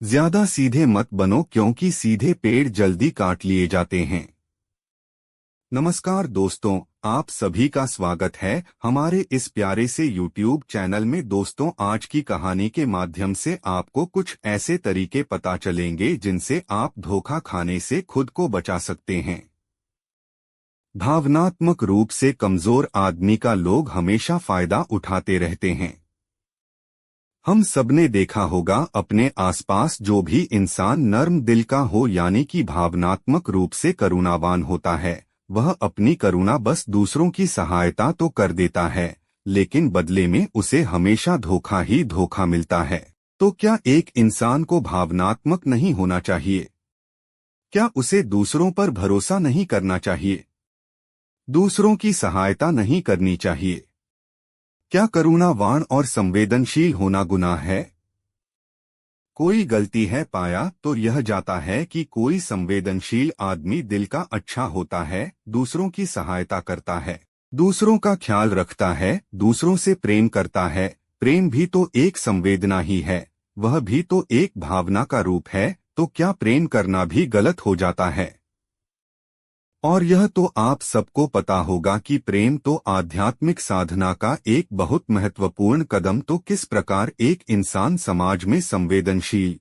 ज्यादा सीधे मत बनो क्योंकि सीधे पेड़ जल्दी काट लिए जाते हैं। नमस्कार दोस्तों, आप सभी का स्वागत है हमारे इस प्यारे से YouTube चैनल में। दोस्तों, आज की कहानी के माध्यम से आपको कुछ ऐसे तरीके पता चलेंगे जिनसे आप धोखा खाने से खुद को बचा सकते हैं। भावनात्मक रूप से कमजोर आदमी का लोग हमेशा फायदा उठाते रहते हैं। हम सबने देखा होगा अपने आसपास जो भी इंसान नर्म दिल का हो यानी कि भावनात्मक रूप से करुणावान होता है, वह अपनी करुणा बस दूसरों की सहायता तो कर देता है, लेकिन बदले में उसे हमेशा धोखा ही धोखा मिलता है। तो क्या एक इंसान को भावनात्मक नहीं होना चाहिए? क्या उसे दूसरों पर भरोसा नहीं करना चाहिए? दूसरों की सहायता नहीं करनी चाहिए? क्या करुणावान और संवेदनशील होना गुनाह है? कोई गलती है पाया तो यह जाता है कि कोई संवेदनशील आदमी दिल का अच्छा होता है, दूसरों की सहायता करता है, दूसरों का ख्याल रखता है, दूसरों से प्रेम करता है। प्रेम भी तो एक संवेदना ही है, वह भी तो एक भावना का रूप है। तो क्या प्रेम करना भी गलत हो जाता है? और यह तो आप सबको पता होगा कि प्रेम तो आध्यात्मिक साधना का एक बहुत महत्वपूर्ण कदम। तो किस प्रकार एक इंसान समाज में संवेदनशील,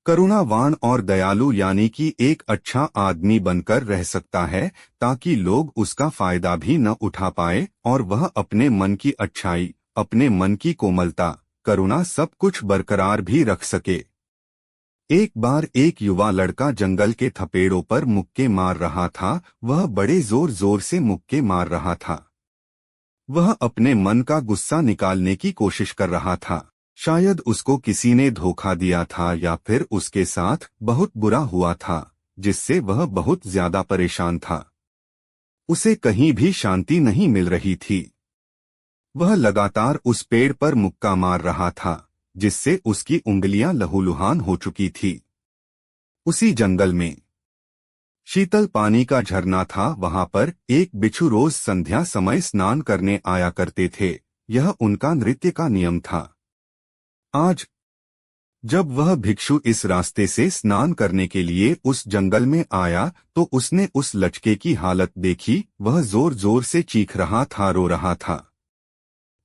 करुणावान और दयालु यानी कि एक अच्छा आदमी बनकर रह सकता है, ताकि लोग उसका फायदा भी न उठा पाए और वह अपने मन की अच्छाई, अपने मन की कोमलता, करुणा सब कुछ बरकरार भी रख सके। एक बार एक युवा लड़का जंगल के थपेड़ों पर मुक्के मार रहा था। वह बड़े जोर जोर से मुक्के मार रहा था। वह अपने मन का गुस्सा निकालने की कोशिश कर रहा था। शायद उसको किसी ने धोखा दिया था या फिर उसके साथ बहुत बुरा हुआ था, जिससे वह बहुत ज्यादा परेशान था। उसे कहीं भी शांति नहीं मिल रही थी। वह लगातार उस पेड़ पर मुक्का मार रहा था, जिससे उसकी उंगलियां लहूलुहान हो चुकी थी। उसी जंगल में शीतल पानी का झरना था। वहां पर एक बिच्छू रोज संध्या समय स्नान करने आया करते थे। यह उनका नृत्य का नियम था। आज जब वह भिक्षु इस रास्ते से स्नान करने के लिए उस जंगल में आया तो उसने उस लड़के की हालत देखी। वह जोर जोर से चीख रहा था, रो रहा था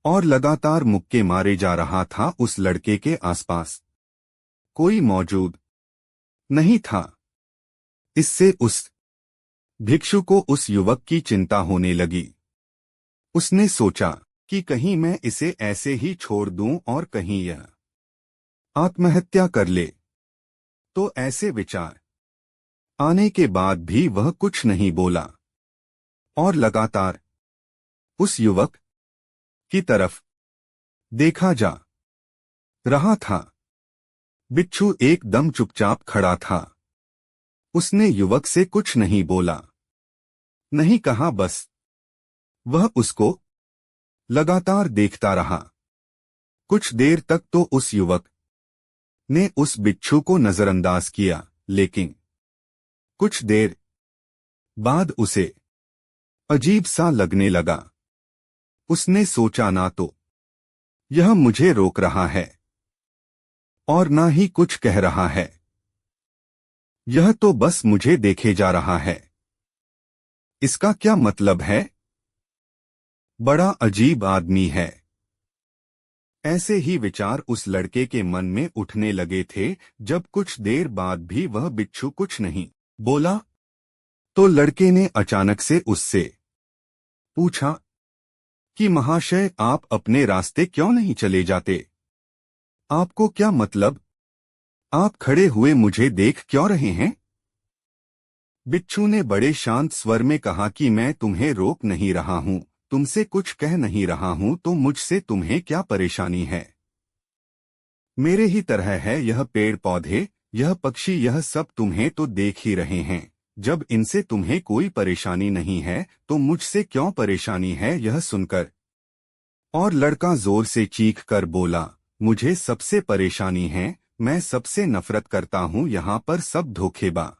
और लगातार मुक्के मारे जा रहा था। उस लड़के के आसपास कोई मौजूद नहीं था। इससे उस भिक्षु को उस युवक की चिंता होने लगी। उसने सोचा कि कहीं मैं इसे ऐसे ही छोड़ दूं और कहीं यह आत्महत्या कर ले। तो ऐसे विचार आने के बाद भी वह कुछ नहीं बोला और लगातार उस युवक की तरफ देखा जा रहा था। बिच्छू एकदम चुपचाप खड़ा था। उसने युवक से कुछ नहीं बोला, नहीं कहा, बस वह उसको लगातार देखता रहा। कुछ देर तक तो उस युवक ने उस बिच्छू को नजरअंदाज किया, लेकिन कुछ देर बाद उसे अजीब सा लगने लगा। उसने सोचा, ना तो यह मुझे रोक रहा है और ना ही कुछ कह रहा है, यह तो बस मुझे देखे जा रहा है। इसका क्या मतलब है? बड़ा अजीब आदमी है। ऐसे ही विचार उस लड़के के मन में उठने लगे थे। जब कुछ देर बाद भी वह बिच्छू कुछ नहीं बोला तो लड़के ने अचानक से उससे पूछा कि महाशय, आप अपने रास्ते क्यों नहीं चले जाते? आपको क्या मतलब? आप खड़े हुए मुझे देख क्यों रहे हैं? बिच्छू ने बड़े शांत स्वर में कहा कि मैं तुम्हें रोक नहीं रहा हूं, तुमसे कुछ कह नहीं रहा हूं, तो मुझसे तुम्हें क्या परेशानी है? मेरे ही तरह है यह पेड़ पौधे, यह पक्षी, यह सब तुम्हें तो देख ही रहे हैं। जब इनसे तुम्हें कोई परेशानी नहीं है तो मुझसे क्यों परेशानी है? यह सुनकर और लड़का जोर से चीख कर बोला, मुझे सबसे परेशानी है, मैं सबसे नफरत करता हूं, यहाँ पर सब धोखेबाज